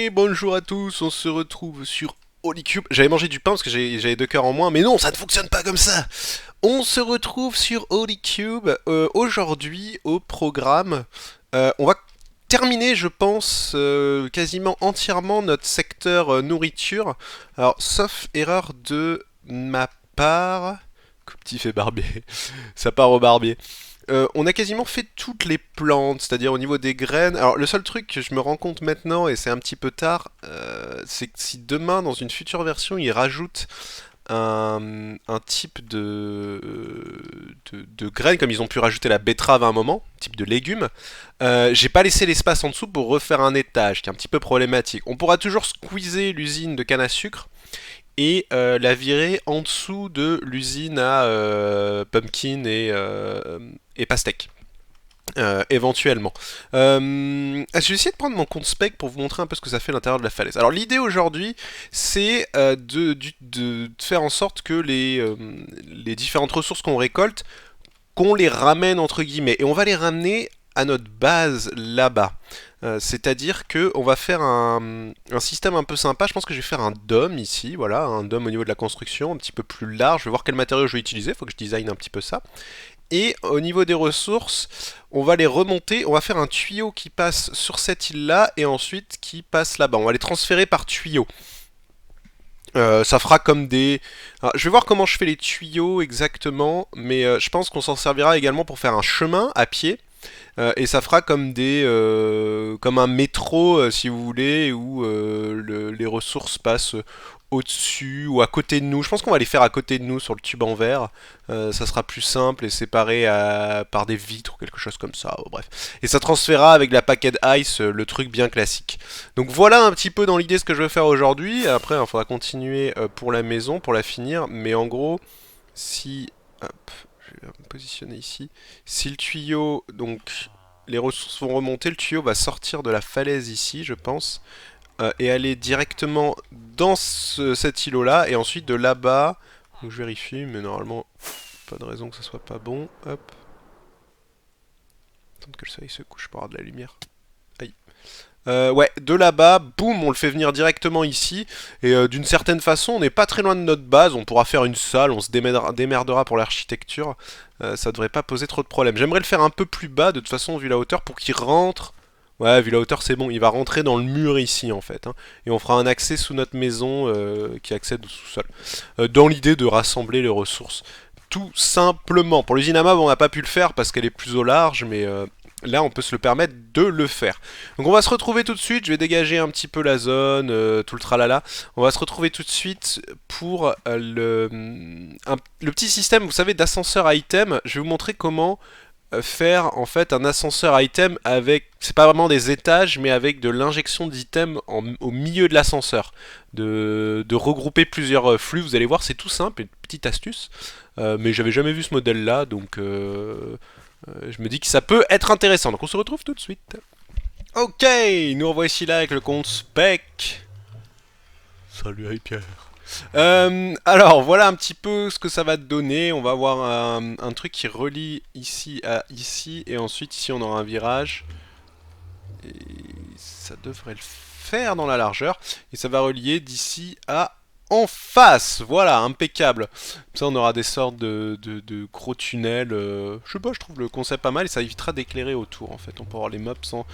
Et bonjour à tous, on se retrouve sur Holycube. J'avais mangé du pain parce que j'avais 2 cœurs en moins, mais non, ça ne fonctionne pas comme ça. On se retrouve sur Holycube. Aujourd'hui, au programme, on va terminer, je pense, quasiment entièrement notre secteur nourriture. Alors, sauf erreur de ma part... Petit fait barbier, ça part au barbier. On a quasiment fait toutes les plantes, c'est-à-dire au niveau des graines. Alors le seul truc que je me rends compte maintenant, et c'est un petit peu tard, c'est que si demain, dans une future version, ils rajoutent un type de graines, comme ils ont pu rajouter la betterave à un moment, type de légumes, j'ai pas laissé l'espace en dessous pour refaire un étage, qui est un petit peu problématique. On pourra toujours squeezer l'usine de canne à sucre, et la virer en dessous de l'usine à pumpkin et pastèque. Éventuellement. Je vais essayer de prendre mon compte spec pour vous montrer un peu ce que ça fait à l'intérieur de la falaise. Alors l'idée aujourd'hui, c'est de faire en sorte que les différentes ressources qu'on récolte, qu'on les ramène entre guillemets. Et on va les ramener à notre base là-bas. C'est-à-dire que on va faire un système un peu sympa. Je pense que je vais faire un dôme ici, voilà, un dôme au niveau de la construction, un petit peu plus large. Je vais voir quel matériau je vais utiliser, il faut que je design un petit peu ça. Et au niveau des ressources, on va les remonter, on va faire un tuyau qui passe sur cette île-là et ensuite qui passe là-bas. On va les transférer par tuyau. Ça fera comme des... Alors, je vais voir comment je fais les tuyaux exactement, mais je pense qu'on s'en servira également pour faire un chemin à pied. Et ça fera comme comme un métro, si vous voulez, où les ressources passent au-dessus ou à côté de nous. Je pense qu'on va les faire à côté de nous sur le tube en verre. Ça sera plus simple et séparé par des vitres ou quelque chose comme ça. Oh, bref. Et ça transférera avec la packet ice, le truc bien classique. Donc voilà un petit peu dans l'idée ce que je veux faire aujourd'hui. Après, il faudra continuer pour la maison, pour la finir. Mais en gros, si... Hop, je vais me positionner ici. Si le tuyau, donc les ressources vont remonter, le tuyau va sortir de la falaise ici, je pense, et aller directement dans cet îlot-là, et ensuite de là-bas, donc je vérifie, mais normalement, pas de raison que ça soit pas bon. Hop. Attends que le soleil se couche pour avoir de la lumière. Aïe. Ouais, de là-bas, boum, on le fait venir directement ici. Et d'une certaine façon, on n'est pas très loin de notre base. On pourra faire une salle, on se démerdera pour l'architecture. Ça devrait pas poser trop de problèmes. J'aimerais le faire un peu plus bas, de toute façon, vu la hauteur, pour qu'il rentre. Ouais, vu la hauteur, c'est bon. Il va rentrer dans le mur ici, en fait, hein. Et on fera un accès sous notre maison qui accède au sous-sol. Dans l'idée de rassembler les ressources. Tout simplement. Pour l'usine à meubles, on n'a pas pu le faire parce qu'elle est plus au large, mais là, on peut se le permettre de le faire. Donc on va se retrouver tout de suite, je vais dégager un petit peu la zone, tout le tralala. On va se retrouver tout de suite pour le petit système, vous savez, d'ascenseur item. Je vais vous montrer comment faire en fait un ascenseur item avec, c'est pas vraiment des étages, mais avec de l'injection d'items au milieu de l'ascenseur. De regrouper plusieurs flux, vous allez voir, c'est tout simple, une petite astuce. Mais j'avais jamais vu ce modèle là, donc je me dis que ça peut être intéressant. Donc on se retrouve tout de suite. Ok, nous revoici là avec le compte spec. Salut Pierre. Alors voilà un petit peu ce que ça va te donner. On va avoir un truc qui relie ici à ici. Et ensuite ici on aura un virage. Et ça devrait le faire dans la largeur. Et ça va relier d'ici à en face. Voilà, impeccable. Comme ça on aura des sortes de gros tunnels. Je sais pas, je trouve le concept pas mal. Et ça évitera d'éclairer autour en fait. On peut avoir les mobs sans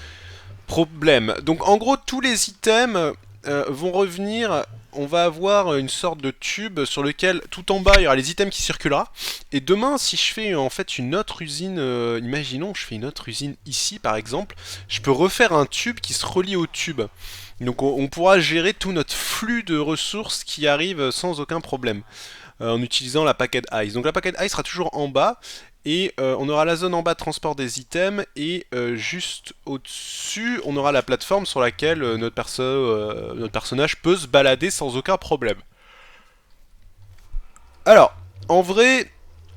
problème. Donc en gros tous les items vont revenir. On va avoir une sorte de tube sur lequel tout en bas il y aura les items qui circulera. Et demain si je fais en fait une autre usine, imaginons je fais une autre usine ici par exemple, je peux refaire un tube qui se relie au tube. Donc on pourra gérer tout notre flux de ressources qui arrive sans aucun problème. En utilisant la packet ice. Donc la packet ice sera toujours en bas. Et on aura la zone en bas de transport des items. Et juste au-dessus, on aura la plateforme sur laquelle notre personnage peut se balader sans aucun problème. Alors, en vrai,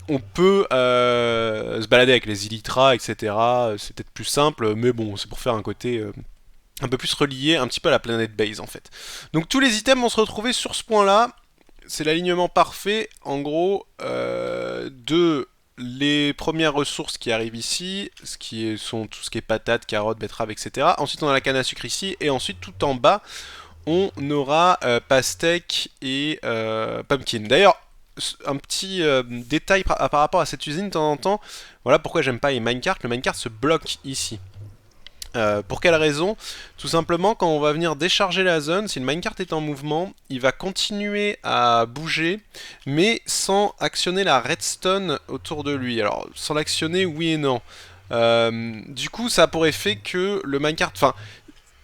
on peut se balader avec les Elytra, etc. C'est peut-être plus simple, mais bon, c'est pour faire un côté un peu plus relié un petit peu à la planète base en fait. Donc tous les items vont se retrouver sur ce point-là. C'est l'alignement parfait, en gros, de les premières ressources qui arrivent ici, sont tout ce qui est patates, carottes, betteraves, etc. Ensuite on a la canne à sucre ici, et ensuite tout en bas, on aura pastèque et pumpkin. D'ailleurs, un petit détail par rapport à cette usine de temps en temps, voilà pourquoi j'aime pas les minecarts, le minecart se bloque ici. Pour quelle raison? Tout simplement, quand on va venir décharger la zone, si le minecart est en mouvement, il va continuer à bouger, mais sans actionner la redstone autour de lui. Alors, sans l'actionner, oui et non. Du coup, ça a pour effet que le minecart... Enfin,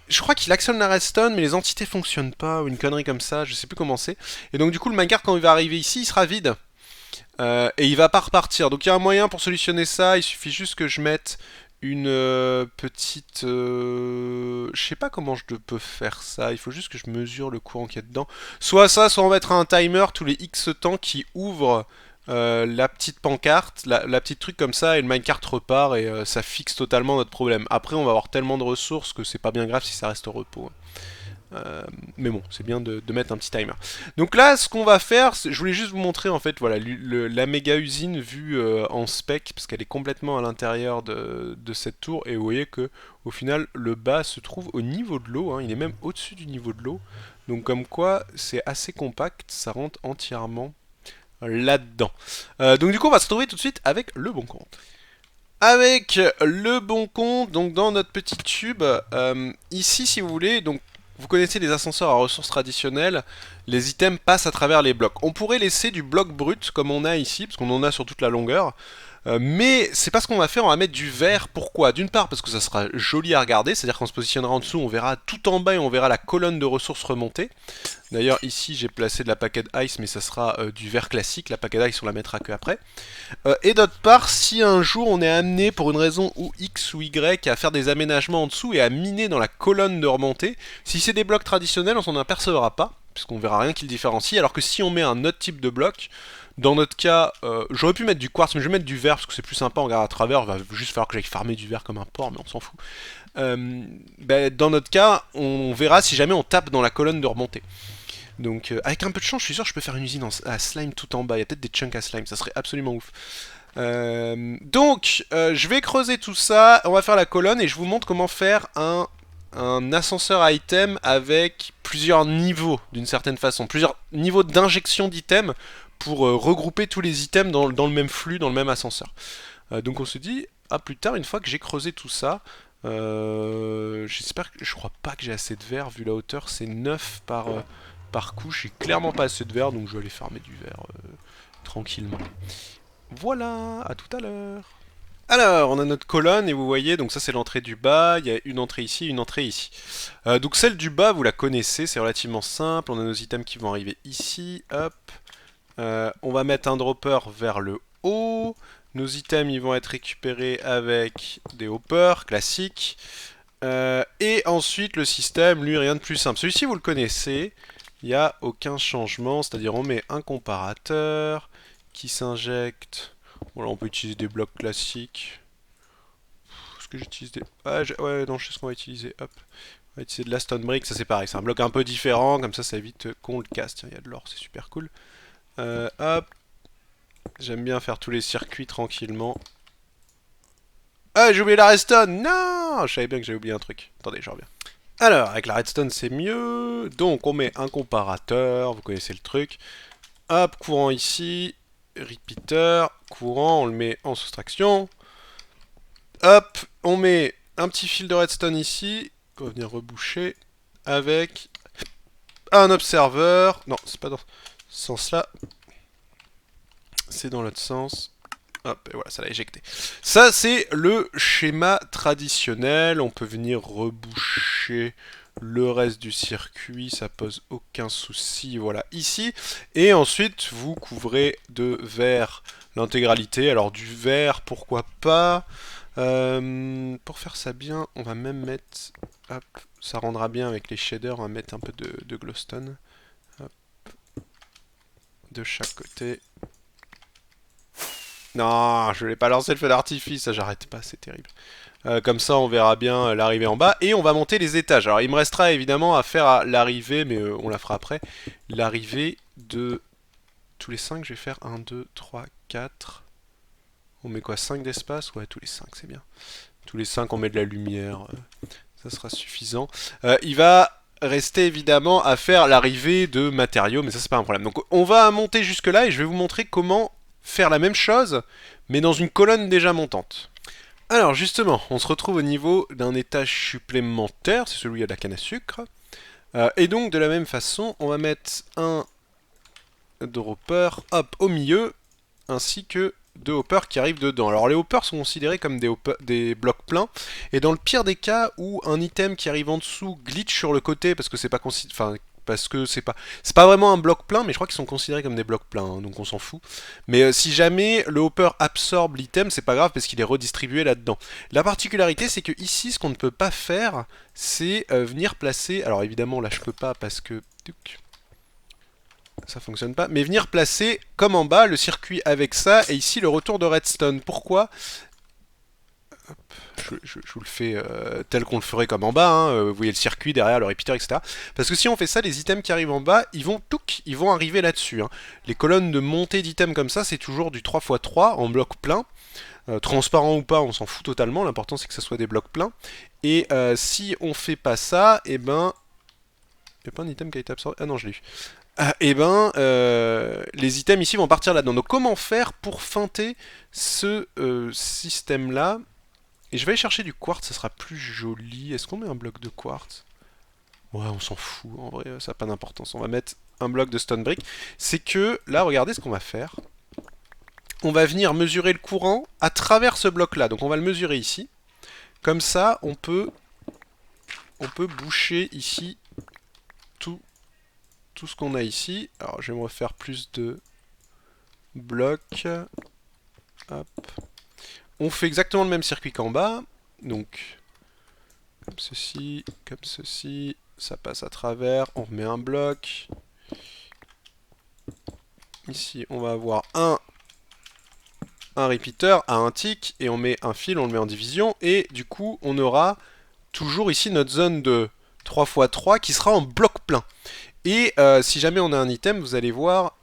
je crois qu'il actionne la redstone, mais les entités fonctionnent pas, ou une connerie comme ça, je sais plus comment c'est. Et donc, du coup, le minecart, quand il va arriver ici, il sera vide. Et il va pas repartir. Donc il y a un moyen pour solutionner ça, il suffit juste que je mette une petite... je sais pas comment je peux faire ça, il faut juste que je mesure le courant qu'il y a dedans. Soit ça, soit on mettra un timer tous les X temps qui ouvre la petite pancarte, la petite truc comme ça, et le minecart repart, et ça fixe totalement notre problème. Après on va avoir tellement de ressources que c'est pas bien grave si ça reste au repos. Mais bon, c'est bien de mettre un petit timer. Donc là, ce qu'on va faire, je voulais juste vous montrer en fait, voilà, la méga usine vue en spec, parce qu'elle est complètement à l'intérieur de cette tour, et vous voyez que au final, le bas se trouve au niveau de l'eau, hein, il est même au-dessus du niveau de l'eau. Donc comme quoi, c'est assez compact, ça rentre entièrement là-dedans. Donc du coup, on va se retrouver tout de suite avec le bon compte. Avec le bon compte, donc dans notre petit tube, ici si vous voulez, donc vous connaissez les ascenseurs à ressources traditionnelles, les items passent à travers les blocs. On pourrait laisser du bloc brut comme on a ici, parce qu'on en a sur toute la longueur, mais c'est pas ce qu'on va faire, on va mettre du verre. Pourquoi? D'une part parce que ça sera joli à regarder, c'est-à-dire qu'on se positionnera en dessous, on verra tout en bas et on verra la colonne de ressources remonter. D'ailleurs ici j'ai placé de la packet ice, mais ça sera du verre classique, la packet ice on la mettra que après. Et d'autre part, si un jour on est amené pour une raison ou X ou Y à faire des aménagements en dessous et à miner dans la colonne de remontée, si c'est des blocs traditionnels on s'en apercevra pas, puisqu'on verra rien qui le différencie, alors que si on met un autre type de bloc, dans notre cas, j'aurais pu mettre du quartz, mais je vais mettre du verre parce que c'est plus sympa, on regarde à travers, il va juste falloir que j'aille farmer du verre comme un porc, mais on s'en fout. Dans notre cas, on verra si jamais on tape dans la colonne de remontée. Donc avec un peu de chance, je suis sûr que je peux faire une usine à slime tout en bas, il y a peut-être des chunks à slime, ça serait absolument ouf. Je vais creuser tout ça, on va faire la colonne et je vous montre comment faire un ascenseur item avec plusieurs niveaux d'une certaine façon, plusieurs niveaux d'injection d'items pour regrouper tous les items dans le même flux, dans le même ascenseur. Donc on se dit à plus tard une fois que j'ai creusé tout ça. J'espère que je crois pas que j'ai assez de verre vu la hauteur, c'est 9 par couche, j'ai clairement pas assez de verre donc je vais aller farmer du verre tranquillement. Voilà, à tout à l'heure. Alors, on a notre colonne et vous voyez, donc ça c'est l'entrée du bas, il y a une entrée ici, une entrée ici. Donc celle du bas, vous la connaissez, c'est relativement simple, on a nos items qui vont arriver ici, hop. On va mettre un dropper vers le haut, nos items ils vont être récupérés avec des hoppers classiques. Et ensuite le système, lui rien de plus simple. Celui-ci vous le connaissez, il n'y a aucun changement, c'est-à-dire on met un comparateur qui s'injecte. Voilà, on peut utiliser des blocs classiques. Est-ce que j'utilise des... Ah, ouais, non, je sais ce qu'on va utiliser. Hop. On va utiliser de la stone brick, ça c'est pareil, c'est un bloc un peu différent, comme ça évite qu'on le casse. Tiens, il y a de l'or, c'est super cool. Hop. J'aime bien faire tous les circuits tranquillement. Ah, j'ai oublié la redstone. Non, je savais bien que j'avais oublié un truc. Attendez, je reviens. Alors, avec la redstone, c'est mieux. Donc, on met un comparateur. Vous connaissez le truc. Hop, courant ici. Repeater. Courant, on le met en soustraction. Hop, on met un petit fil de redstone ici. On va venir reboucher. Avec un observeur. Non, c'est pas dans ce sens-là. C'est dans l'autre sens. Hop, et voilà, ça l'a éjecté. Ça, c'est le schéma traditionnel. On peut venir reboucher le reste du circuit, ça pose aucun souci. Voilà, ici. Et ensuite, vous couvrez de verre l'intégralité. Alors, du verre, pourquoi pas. Pour faire ça bien, on va même mettre... Hop, ça rendra bien avec les shaders. On va mettre un peu de glowstone. Hop. De chaque côté. Non, je voulais pas lancer le feu d'artifice, ça j'arrête pas, c'est terrible. Comme ça, on verra bien l'arrivée en bas. Et on va monter les étages. Alors, il me restera évidemment à faire l'arrivée, mais on la fera après. L'arrivée de... Tous les 5, je vais faire 1, 2, 3, 4... On met quoi, 5 d'espace? Ouais, tous les 5, c'est bien. Tous les 5, on met de la lumière. Ça sera suffisant. Il va rester évidemment à faire l'arrivée de matériaux, mais ça, c'est pas un problème. Donc, on va monter jusque-là et je vais vous montrer comment faire la même chose, mais dans une colonne déjà montante. Alors, justement, on se retrouve au niveau d'un étage supplémentaire. C'est celui où il y a de la canne à sucre. Et donc, de la même façon, on va mettre un dropper, hop, au milieu, ainsi que deux hoppers qui arrivent dedans. Alors les hoppers sont considérés comme des blocs pleins, et dans le pire des cas où un item qui arrive en dessous glitch sur le côté parce que c'est pas parce que c'est pas vraiment un bloc plein, mais je crois qu'ils sont considérés comme des blocs pleins, hein, donc on s'en fout. Mais si jamais le hopper absorbe l'item, c'est pas grave parce qu'il est redistribué là-dedans. La particularité, c'est que ici, ce qu'on ne peut pas faire, c'est venir placer. Alors évidemment, là, je peux pas parce que ça fonctionne pas, mais venir placer comme en bas le circuit avec ça et ici le retour de redstone. Pourquoi? Hop, je vous le fais tel qu'on le ferait comme en bas, hein. Vous voyez le circuit derrière, le repeater, etc. Parce que si on fait ça, les items qui arrivent en bas, ils vont arriver là-dessus, hein. Les colonnes de montée d'items comme ça, c'est toujours du 3x3 en bloc plein. Transparent ou pas, on s'en fout totalement, l'important c'est que ça soit des blocs pleins. Et si on fait pas ça, et ben... Il n'y a pas un item qui a été absorbé? Ah non, je l'ai eu. Les items ici vont partir là-dedans. Donc comment faire pour feinter ce système-là? Et je vais aller chercher du quartz, ça sera plus joli. Est-ce qu'on met un bloc de quartz? Ouais, on s'en fout, en vrai, ça n'a pas d'importance. On va mettre un bloc de stone brick. C'est que, là, regardez ce qu'on va faire. On va venir mesurer le courant à travers ce bloc-là. Donc on va le mesurer ici. Comme ça, on peut boucher ici tout ce qu'on a ici. Alors je vais me refaire plus de blocs. Hop. On fait exactement le même circuit qu'en bas. Donc comme ceci, ça passe à travers, on remet un bloc. Ici on va avoir un repeater à un tick et on met un fil, on le met en division et du coup on aura toujours ici notre zone de 3x3 qui sera en bloc plein. Et si jamais on a un item, vous allez voir,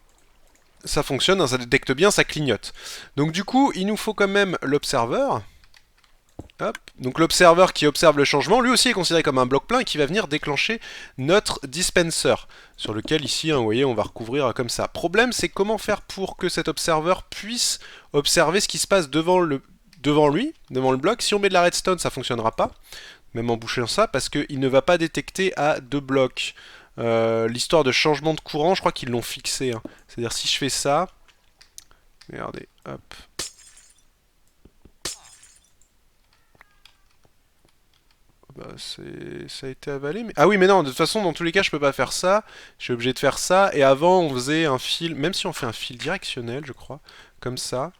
ça fonctionne, hein, ça détecte bien, ça clignote. Donc du coup, il nous faut quand même l'observeur. Donc l'observeur qui observe le changement, lui aussi est considéré comme un bloc plein et qui va venir déclencher notre dispenser, sur lequel ici, hein, vous voyez, on va recouvrir comme ça. Problème, c'est comment faire pour que cet observeur puisse observer ce qui se passe devant lui, devant le bloc. Si on met de la redstone, ça ne fonctionnera pas, même en bouchant ça, parce qu'il ne va pas détecter à 2 blocs. L'histoire de changement de courant, je crois qu'ils l'ont fixé, hein. C'est-à-dire si je fais ça, regardez, hop. Bah, ça a été avalé, mais... Ah oui, mais non, de toute façon, dans tous les cas, je peux pas faire ça. Je suis obligé de faire ça. Et avant, on faisait un fil, même si on fait un fil directionnel, je crois, comme ça.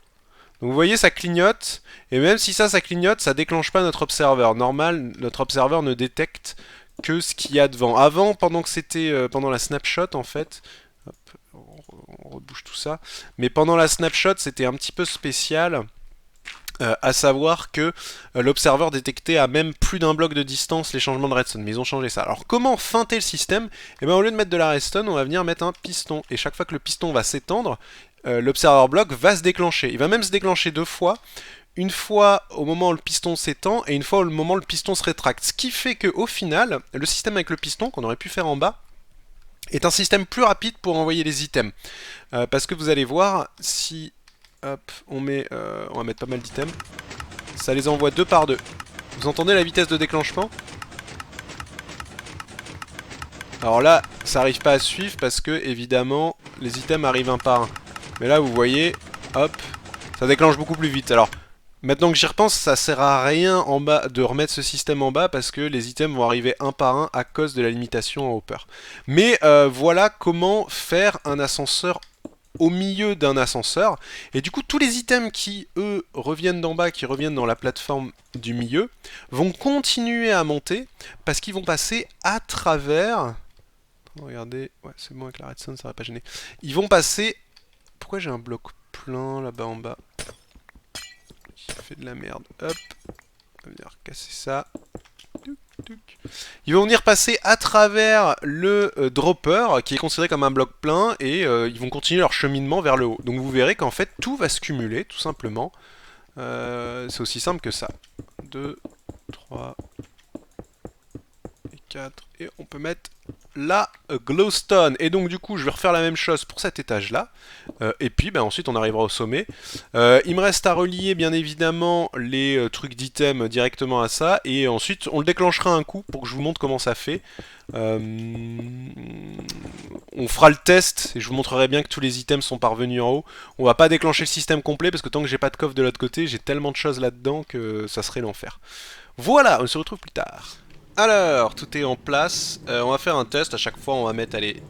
Donc vous voyez, ça clignote. Et même si ça clignote, ça déclenche pas notre observeur. Normal, notre observeur ne détecte que ce qu'il y a devant. Avant, pendant que c'était pendant la snapshot en fait, hop, on rebouge tout ça, mais pendant la snapshot c'était un petit peu spécial, à savoir que l'observeur détectait à même plus d'un bloc de distance les changements de redstone, mais ils ont changé ça. Alors comment feinter le système? Et bien au lieu de mettre de la redstone, on va venir mettre un piston, et chaque fois que le piston va s'étendre, l'observeur bloc va se déclencher. Il va même se déclencher 2 fois. Une fois au moment où le piston s'étend et une fois au moment où le piston se rétracte. Ce qui fait qu'au final, le système avec le piston qu'on aurait pu faire en bas est un système plus rapide pour envoyer les items. Parce que vous allez voir, si hop, on va mettre pas mal d'items, ça les envoie 2 par 2. Vous entendez la vitesse de déclenchement? Alors là, ça arrive pas à suivre parce que évidemment les items arrivent un par un. Mais là vous voyez, hop, ça déclenche beaucoup plus vite. Alors maintenant que j'y repense, ça sert à rien en bas de remettre ce système en bas parce que les items vont arriver un par un à cause de la limitation en hopper. Mais voilà comment faire un ascenseur au milieu d'un ascenseur. Et du coup, tous les items qui, eux, reviennent d'en bas, qui reviennent dans la plateforme du milieu, vont continuer à monter parce qu'ils vont passer à travers... Regardez, ouais, c'est bon avec la redstone, ça va pas gêner. Ils vont passer... Pourquoi j'ai un bloc plein là-bas en bas? Fait de la merde. Hop. On va venir casser ça. Ils vont venir passer à travers le dropper qui est considéré comme un bloc plein et ils vont continuer leur cheminement vers le haut. Donc vous verrez qu'en fait tout va se cumuler tout simplement C'est aussi simple que ça. 2, 3 et 4. Et on peut mettre la glowstone. Et donc du coup je vais refaire la même chose pour cet étage là. Et puis ben, ensuite on arrivera au sommet. Il me reste à relier bien évidemment les trucs d'item directement à ça. Et ensuite on le déclenchera un coup pour que je vous montre comment ça fait. On fera le test et je vous montrerai bien que tous les items sont parvenus en haut. On va pas déclencher le système complet parce que tant que j'ai pas de coffre de l'autre côté, j'ai tellement de choses là-dedans que ça serait l'enfer. Voilà, on se retrouve plus tard. Alors, tout est en place. On va faire un test. À chaque fois, on va mettre, allez,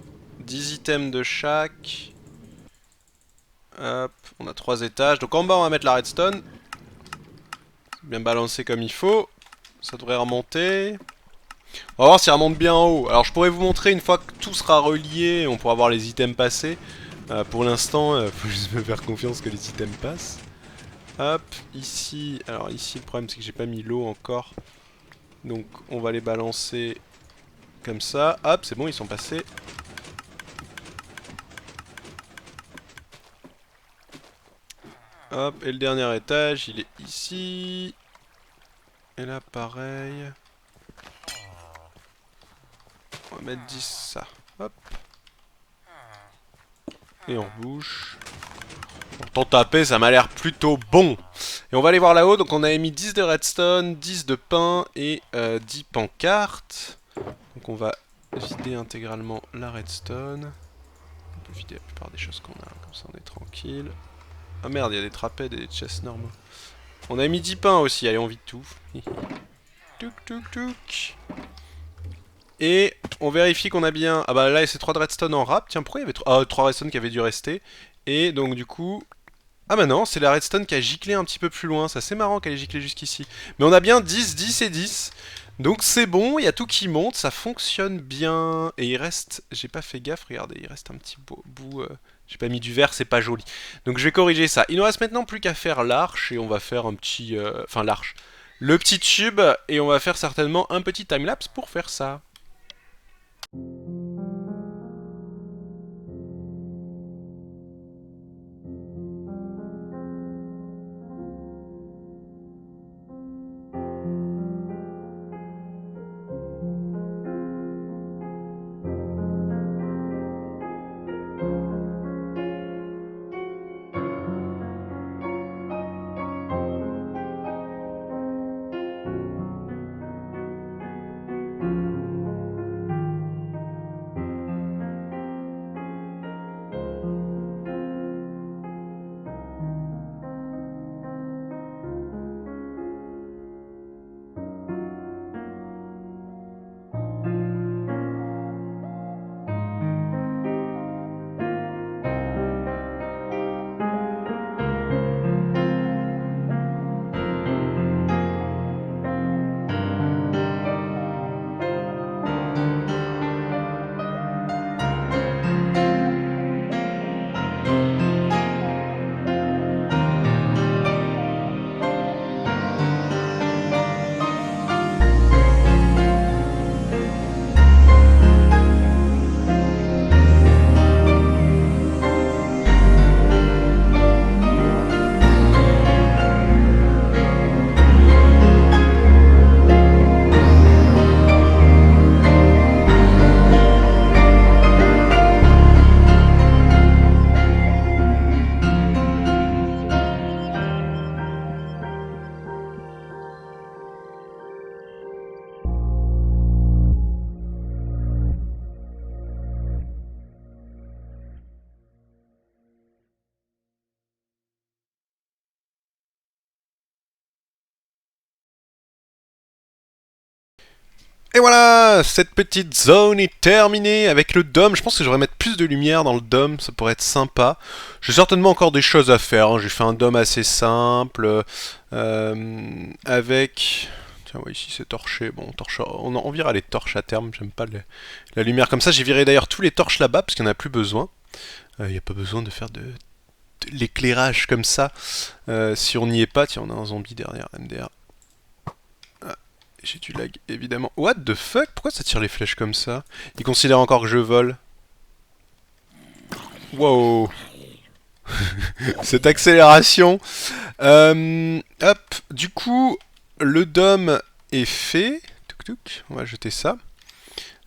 10 items de chaque. Hop, on a 3 étages. Donc en bas, on va mettre la redstone. Bien balancé comme il faut. Ça devrait remonter. On va voir si elle remonte bien en haut. Alors, je pourrais vous montrer une fois que tout sera relié. On pourra voir les items passer. Pour l'instant, faut juste me faire confiance que les items passent. Hop, ici. Alors, ici, le problème, c'est que j'ai pas mis l'eau encore. Donc, on va les balancer comme ça. Hop, c'est bon, ils sont passés. Hop, et le dernier étage, il est ici. Et là, pareil. On va mettre 10 ça. Hop. Et on rebouche. Pourtant taper, ça m'a l'air plutôt bon. Et on va aller voir là-haut. Donc on avait mis 10 de redstone, 10 de pain et 10 pancartes. Donc on va vider intégralement la redstone. On peut vider la plupart des choses qu'on a. Comme ça on est tranquille. Ah merde, il y a des trapèdes et des chests normaux. On a mis 10 pains aussi. Allez, on vide tout. Touk touk touk. Et on vérifie qu'on a bien... Ah bah là, c'est 3 de redstone en rap. Tiens, pourquoi il y avait 3 redstone qui avaient dû rester? Et donc du coup... Ah bah non, c'est la redstone qui a giclé un petit peu plus loin. C'est assez marrant qu'elle ait giclé jusqu'ici. Mais on a bien 10, 10 et 10. Donc c'est bon, il y a tout qui monte, ça fonctionne bien. Et il reste... J'ai pas fait gaffe, regardez, il reste un petit bout... J'ai pas mis du vert, c'est pas joli. Donc je vais corriger ça. Il nous reste maintenant plus qu'à faire l'arche. Et on va faire un petit... Enfin l'arche. Le petit tube. Et on va faire certainement un petit timelapse pour faire ça. Et voilà, cette petite zone est terminée avec le dôme. Je pense que je devrais mettre plus de lumière dans le dôme, ça pourrait être sympa. J'ai certainement encore des choses à faire, hein. J'ai fait un dôme assez simple, avec... Tiens, ouais, ici c'est torché. Bon, on virera les torches à terme, j'aime pas la lumière comme ça. J'ai viré d'ailleurs tous les torches là-bas, parce qu'il n'y en a plus besoin. Il n'y a pas besoin de faire de l'éclairage comme ça. Si on n'y est pas, tiens, on a un zombie derrière, MDR. J'ai du lag, évidemment. What the fuck? Pourquoi ça tire les flèches comme ça? Il considère encore que je vole. Wow. Cette accélération. Hop, du coup, le dôme est fait. Touc, touc, on va jeter ça.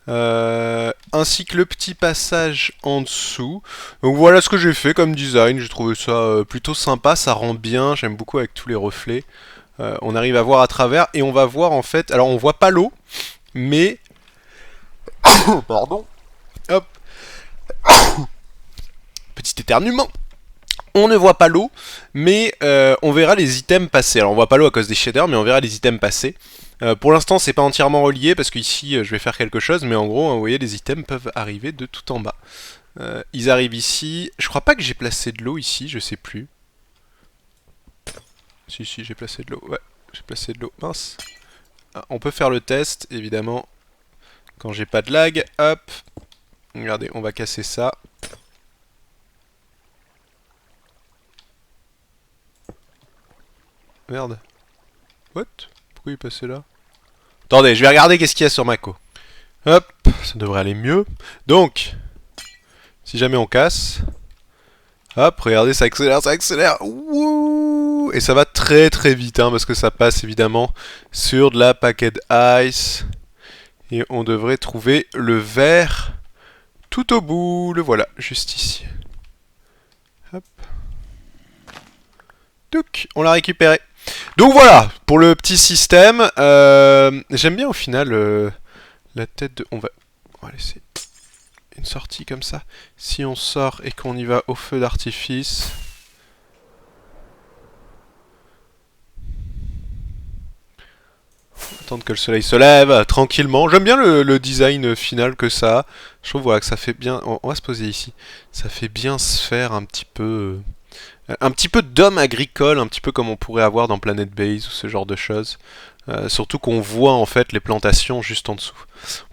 Ainsi que le petit passage en dessous. Donc voilà ce que j'ai fait comme design. J'ai trouvé ça plutôt sympa, ça rend bien. J'aime beaucoup avec tous les reflets. On arrive à voir à travers et on va voir en fait. Alors on voit pas l'eau, mais pardon. Hop, petit éternuement. On ne voit pas l'eau, mais on verra les items passer. Alors on voit pas l'eau à cause des shaders, mais on verra les items passer. Pour l'instant, c'est pas entièrement relié parce qu'ici, je vais faire quelque chose, mais en gros, vous voyez, les items peuvent arriver de tout en bas. Ils arrivent ici. Je crois pas que j'ai placé de l'eau ici, je sais plus. Si, j'ai placé de l'eau. Ouais, j'ai placé de l'eau. Mince. Ah, on peut faire le test, évidemment, quand j'ai pas de lag. Hop. Regardez, on va casser ça. Merde. What? Pourquoi il est passé là? Attendez, je vais regarder qu'est-ce qu'il y a sur Mako. Hop, ça devrait aller mieux. Donc, si jamais on casse, hop, regardez, ça accélère, ça accélère. Wouh! Et ça va très très vite, hein, parce que ça passe évidemment sur de la packet ice. Et on devrait trouver le verre tout au bout. Le voilà, juste ici. Hop. Touc, on l'a récupéré. Donc voilà, pour le petit système. J'aime bien au final la tête de... On va laisser une sortie comme ça. Si on sort et qu'on y va au feu d'artifice... Attendre que le soleil se lève tranquillement. J'aime bien le design final que ça a. Je trouve voilà, que ça fait bien... On va se poser ici. Ça fait bien se faire un petit peu... Un petit peu d'homme agricole, un petit peu comme on pourrait avoir dans Planet Base ou ce genre de choses. Surtout qu'on voit en fait les plantations juste en dessous.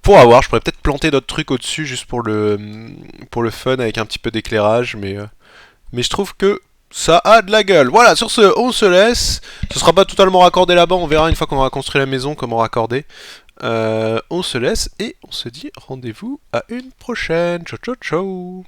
Pour avoir, je pourrais peut-être planter d'autres trucs au-dessus juste pour le fun avec un petit peu d'éclairage, mais je trouve que ça a de la gueule. Voilà, sur ce, on se laisse. Ce sera pas totalement raccordé là-bas, on verra une fois qu'on aura construit la maison comment raccorder. On se laisse et on se dit rendez-vous à une prochaine. Ciao ciao ciao.